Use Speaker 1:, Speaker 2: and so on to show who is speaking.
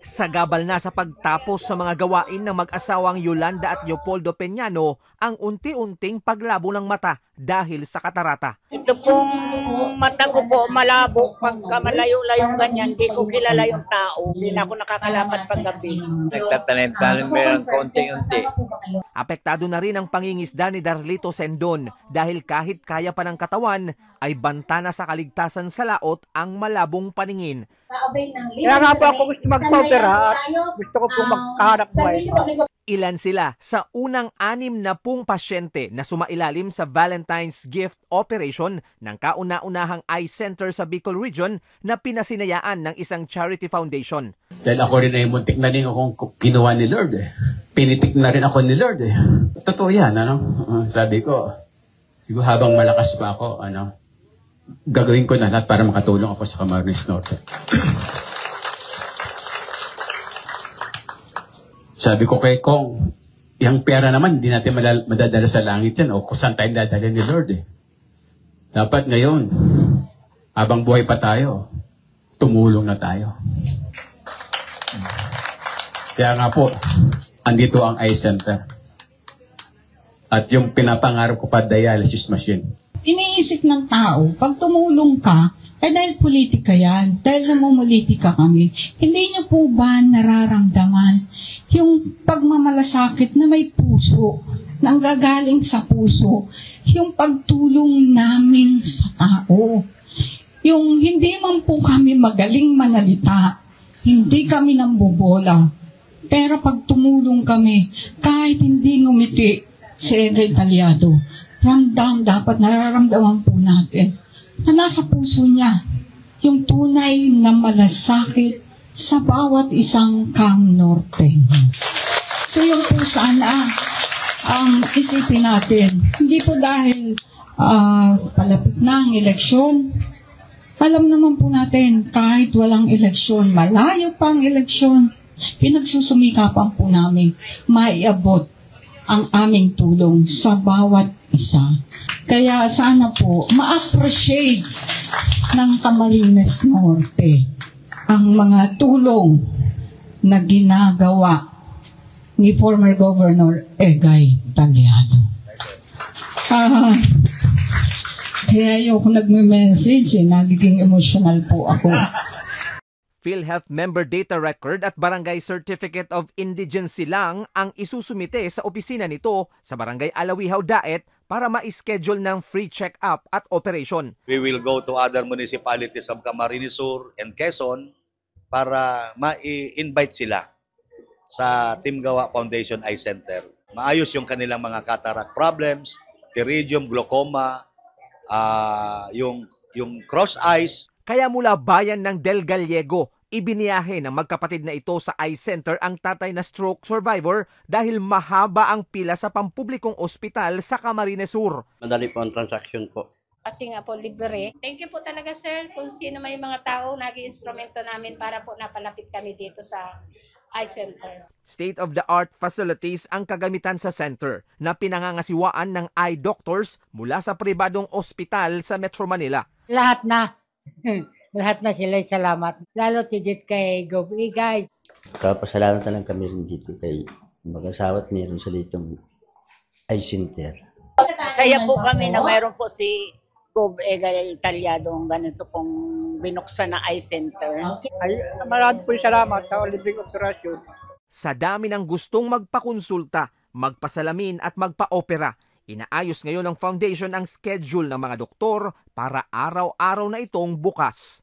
Speaker 1: Sagabal na sa pagtapos sa mga gawain ng mag-asawang Yolanda at Leopoldo Peñano ang unti-unting paglabo ng mata dahil sa katarata.
Speaker 2: Ito pong mata ko po malabo, pagka malayo-layong ganyan, di ko kilala yung tao. Hindi na ako nakakalapad paggabi.
Speaker 3: Nagtatanim-tanim meron konti-unti.
Speaker 1: Apektado na rin ang pangingisda ni Darlito Sendon dahil kahit kaya pa ng katawan ay banta na sa kaligtasan sa laot ang malabong paningin.
Speaker 2: Kaya nga po ako gusto magpa-opera at gusto ko po magkahanap buhay.
Speaker 1: Ilan sila sa unang 60 pasyente na sumailalim sa Valentine's Gift Operation ng kauna-unahang eye center sa Bicol Region na pinasinayaan ng isang charity foundation.
Speaker 4: Dahil ako rin ay muntik na rin akong kinuha ni Lord eh. Pinitik na rin ako ni Lord eh. Totoo yan, ano? Sabi ko, habang malakas pa ako, gagawin ko na lahat para makatulong ako sa Camarines Norte. Sabi ko kay Kong, yung pera naman, hindi natin madadala sa langit yan o kung saan tayo dadala ni Lord eh. Dapat ngayon, habang buhay pa tayo, tumulong na tayo. Kaya nga po, andito ang eye center. At yung pinapangarap ko pa, dialysis machine.
Speaker 5: Iniisip ng tao, pag tumulong ka, dahil politika yan, dahil namumulitika kami, hindi niyo po ba nararamdaman yung pagmamalasakit na may puso, nanggagaling sa puso, yung pagtulong namin sa tao, yung hindi man po kami magaling manalita, hindi kami nambobola, pero pag tumulong kami, kahit hindi ngumiti si Egay Talyado, dapat nararamdaman po natin na nasa puso niya yung tunay na malasakit sa bawat isang Cam Norte. So yun po sana ang isipin natin. Hindi po dahil palapit na ang eleksyon. Alam naman po natin, kahit walang eleksyon, malayo pa ang eleksyon, pinagsusumikapan po namin maiabot ang aming tulong sa bawat isa. Kaya sana po ma-appreciate ng Camarines Norte ang mga tulong na ginagawa ni former Governor Egay Talyado. Kaya yung nagme-message, nagiging emotional po ako.
Speaker 1: PhilHealth Member Data Record at Barangay Certificate of Indigency lang ang isusumite sa opisina nito sa Barangay Alawihaw, Daet para ma-schedule ng free check-up at operation.
Speaker 6: We will go to other municipalities of Camarines Sur and Quezon para ma-invite sila sa Team Gawa Foundation Eye Center. Maayos yung kanilang mga cataract problems, pterygium, glaucoma, yung cross eyes.
Speaker 1: Kaya mula bayan ng Del Gallego, ibiniyahe ng magkapatid na ito sa eye center ang tatay na stroke survivor dahil mahaba ang pila sa pampublikong ospital sa Camarines Sur.
Speaker 7: Madali po ang transaction po.
Speaker 8: Kasi nga po libre. Thank you po talaga sir kung sino may mga tao nag-instrumento namin para po napalapit kami dito sa eye center.
Speaker 1: State-of-the-art facilities ang kagamitan sa center na pinangangasiwaan ng eye doctors mula sa pribadong ospital sa Metro Manila.
Speaker 2: Lahat na sila salamat. Lalo tigit kay Gov. Guys.
Speaker 7: Kapasalamat na lang kami dito kay mag-asawa at meron sa litong eye center.
Speaker 2: Saya po kami na mayroon po si Gov. Egay Talyado ang ganito pong binuksan na eye center. Marami po salamat sa libreng operasyon.
Speaker 1: Sa dami ng gustong magpakonsulta, magpasalamin at magpa-opera, inaayos ngayon ng foundation ang schedule ng mga doktor para araw-araw na itong bukas.